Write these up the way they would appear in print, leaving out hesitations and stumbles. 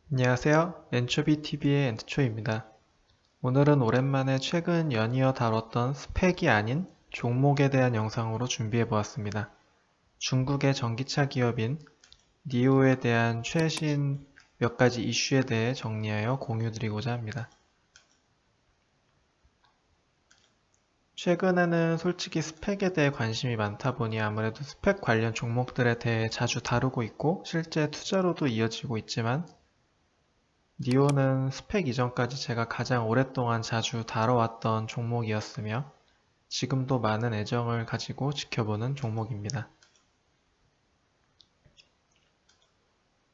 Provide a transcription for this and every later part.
안녕하세요. 엔초비TV의 엔트초입니다. 오늘은 오랜만에 최근 연이어 다뤘던 스펙이 아닌 종목에 대한 영상으로 준비해보았습니다. 중국의 전기차 기업인 니오에 대한 최신 몇 가지 이슈에 대해 정리하여 공유드리고자 합니다. 최근에는 솔직히 스펙에 대해 관심이 많다 보니 아무래도 스펙 관련 종목들에 대해 자주 다루고 있고 실제 투자로도 이어지고 있지만 니오는 스펙 이전까지 제가 가장 오랫동안 자주 다뤄왔던 종목이었으며 지금도 많은 애정을 가지고 지켜보는 종목입니다.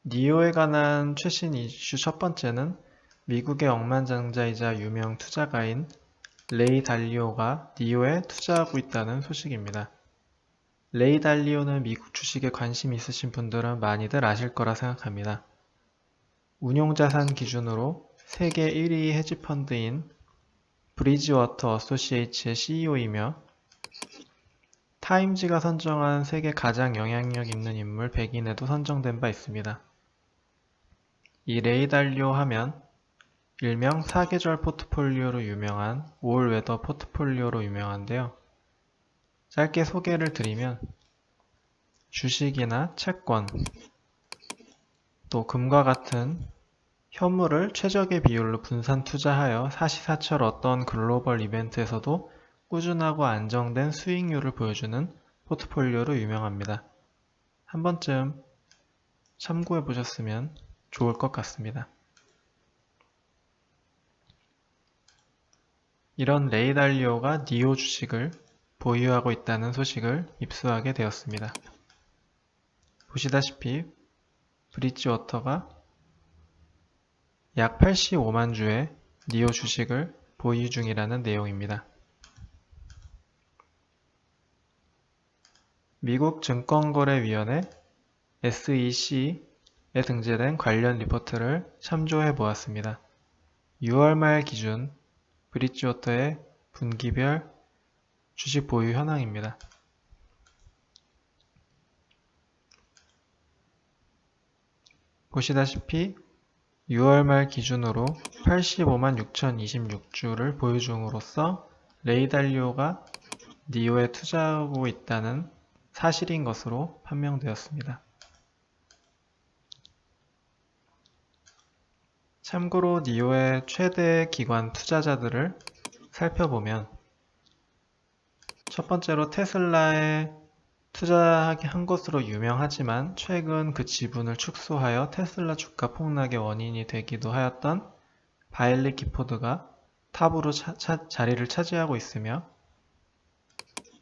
니오에 관한 최신 이슈 첫 번째는 미국의 억만장자이자 유명 투자가인 레이 달리오가 니오에 투자하고 있다는 소식입니다. 레이 달리오는 미국 주식에 관심 있으신 분들은 많이들 아실 거라 생각합니다. 운용자산 기준으로 세계 1위 헤지펀드인 브리지워터 어소시에이츠의 CEO이며 타임지가 선정한 세계 가장 영향력 있는 인물 100인에도 선정된 바 있습니다. 이 레이 달리오 하면 일명 사계절 포트폴리오로 유명한 올웨더 포트폴리오로 유명한데요. 짧게 소개를 드리면 주식이나 채권, 또 금과 같은 현물을 최적의 비율로 분산 투자하여 사시사철 어떤 글로벌 이벤트에서도 꾸준하고 안정된 수익률을 보여주는 포트폴리오로 유명합니다. 한 번쯤 참고해 보셨으면 좋을 것 같습니다. 이런 레이 달리오가 니오 주식을 보유하고 있다는 소식을 입수하게 되었습니다. 보시다시피 브리지워터가 약 85만 주의 니오 주식을 보유 중이라는 내용입니다. 미국 증권거래위원회 SEC에 등재된 관련 리포트를 참조해 보았습니다. 6월 말 기준 브리지워터의 분기별 주식 보유 현황입니다. 보시다시피 6월 말 기준으로 85만 6,026주를 보유 중으로써 레이 달리오가 니오에 투자하고 있다는 사실인 것으로 판명되었습니다. 참고로 니오의 최대 기관 투자자들을 살펴보면 첫 번째로 테슬라에 투자한 것으로 유명하지만 최근 그 지분을 축소하여 테슬라 주가 폭락의 원인이 되기도 하였던 바일리 기포드가 탑으로 자리를 차지하고 있으며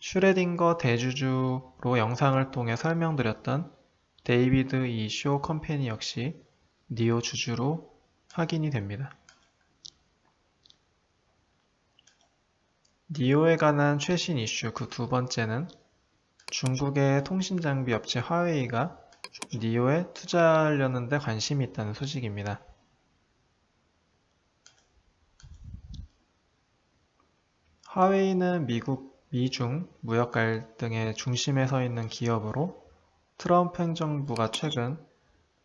슈레딩거 대주주로 영상을 통해 설명드렸던 데이비드 이 쇼 컴퍼니 역시 니오 주주로 확인이 됩니다. 니오에 관한 최신 이슈 그 두 번째는 중국의 통신장비 업체 화웨이가 니오에 투자하려는 데 관심이 있다는 소식입니다. 화웨이는 미중 무역 갈등의 중심에 서 있는 기업으로 트럼프 행정부가 최근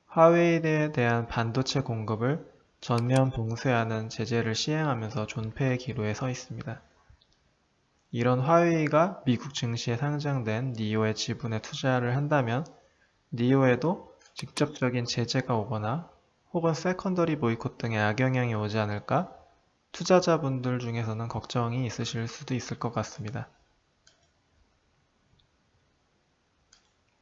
화웨이에 대한 반도체 공급을 전면 봉쇄하는 제재를 시행하면서 존폐의 기로에 서 있습니다. 이런 화웨이가 미국 증시에 상장된 니오의 지분에 투자를 한다면 니오에도 직접적인 제재가 오거나 혹은 세컨더리 보이콧 등의 악영향이 오지 않을까 투자자분들 중에서는 걱정이 있으실 수도 있을 것 같습니다.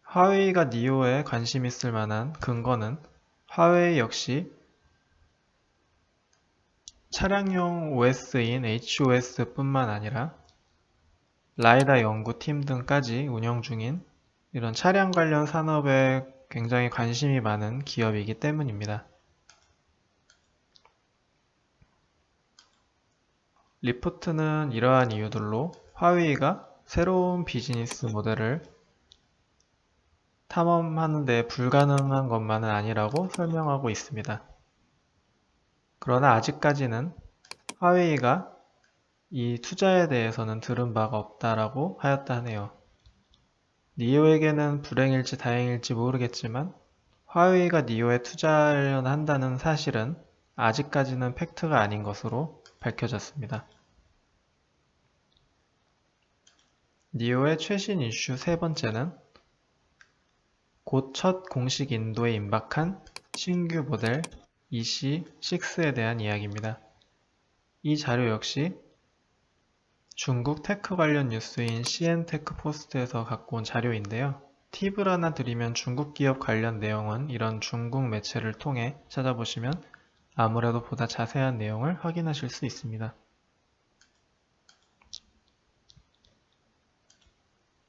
화웨이가 니오에 관심 있을 만한 근거는 화웨이 역시 차량용 OS인 HOS 뿐만 아니라 라이다 연구팀 등까지 운영 중인 이런 차량 관련 산업에 굉장히 관심이 많은 기업이기 때문입니다. 리포트는 이러한 이유들로 화웨이가 새로운 비즈니스 모델을 탐험하는 데 불가능한 것만은 아니라고 설명하고 있습니다. 그러나 아직까지는 화웨이가 이 투자에 대해서는 들은 바가 없다라고 하였다 하네요. 니오에게는 불행일지 다행일지 모르겠지만 화웨이가 니오에 투자하려 한다는 사실은 아직까지는 팩트가 아닌 것으로 밝혀졌습니다. 니오의 최신 이슈 세 번째는 곧 첫 공식 인도에 임박한 신규 모델 EC6에 대한 이야기입니다. 이 자료 역시 중국 테크 관련 뉴스인 CN테크 포스트에서 갖고 온 자료인데요. 팁을 하나 드리면 중국 기업 관련 내용은 이런 중국 매체를 통해 찾아보시면 아무래도 보다 자세한 내용을 확인하실 수 있습니다.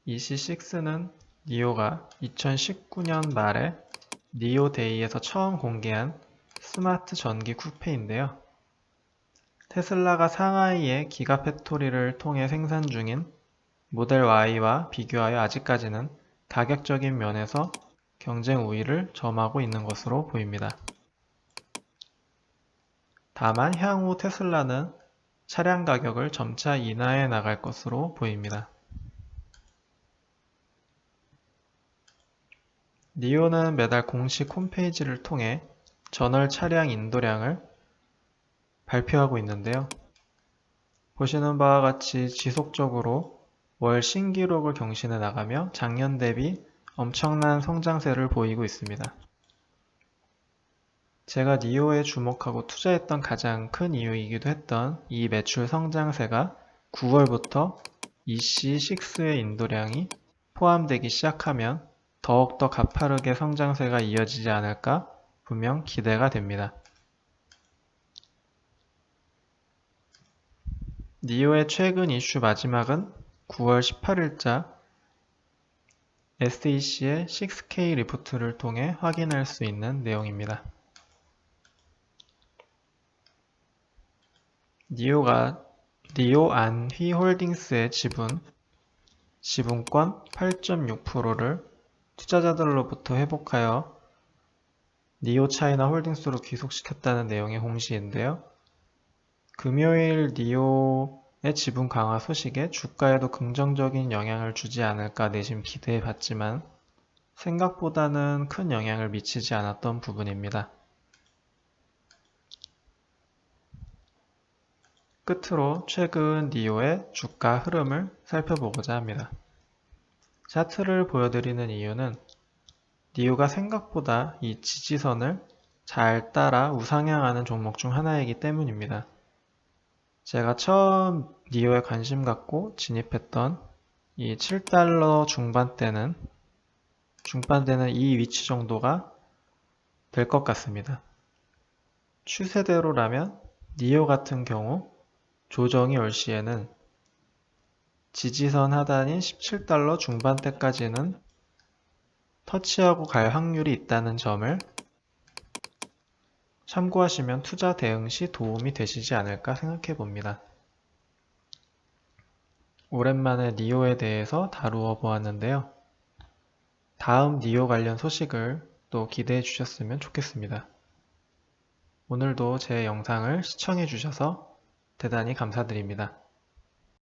EC6는 니오가 2019년 말에 니오데이에서 처음 공개한 스마트 전기 쿠페인데요. 테슬라가 상하이의 기가팩토리를 통해 생산 중인 모델 Y와 비교하여 아직까지는 가격적인 면에서 경쟁 우위를 점하고 있는 것으로 보입니다. 다만 향후 테슬라는 차량 가격을 점차 인하해 나갈 것으로 보입니다. 니오는 매달 공식 홈페이지를 통해 전월 차량 인도량을 발표하고 있는데요. 보시는 바와 같이 지속적으로 월 신기록을 경신해 나가며 작년 대비 엄청난 성장세를 보이고 있습니다. 제가 니오에 주목하고 투자했던 가장 큰 이유이기도 했던 이 매출 성장세가 9월부터 EC6의 인도량이 포함되기 시작하면 더욱더 가파르게 성장세가 이어지지 않을까 분명 기대가 됩니다. 니오의 최근 이슈 마지막은 9월 18일자 SEC의 6K 리포트를 통해 확인할 수 있는 내용입니다. 니오 안휘홀딩스의 지분권 8.6%를 투자자들로부터 회복하여 니오 차이나 홀딩스로 귀속시켰다는 내용의 공시인데요. 금요일 니오의 지분 강화 소식에 주가에도 긍정적인 영향을 주지 않을까 내심 기대해 봤지만 생각보다는 큰 영향을 미치지 않았던 부분입니다. 끝으로 최근 니오의 주가 흐름을 살펴보고자 합니다. 차트를 보여드리는 이유는 니오가 생각보다 이 지지선을 잘 따라 우상향하는 종목 중 하나이기 때문입니다. 제가 처음 니오에 관심 갖고 진입했던 이 7달러 중반대는 이 위치 정도가 될 것 같습니다. 추세대로라면 니오 같은 경우 조정이 올 시에는 지지선 하단인 17달러 중반대까지는 터치하고 갈 확률이 있다는 점을 참고하시면 투자 대응 시 도움이 되시지 않을까 생각해 봅니다. 오랜만에 니오에 대해서 다루어 보았는데요. 다음 니오 관련 소식을 또 기대해 주셨으면 좋겠습니다. 오늘도 제 영상을 시청해 주셔서 대단히 감사드립니다.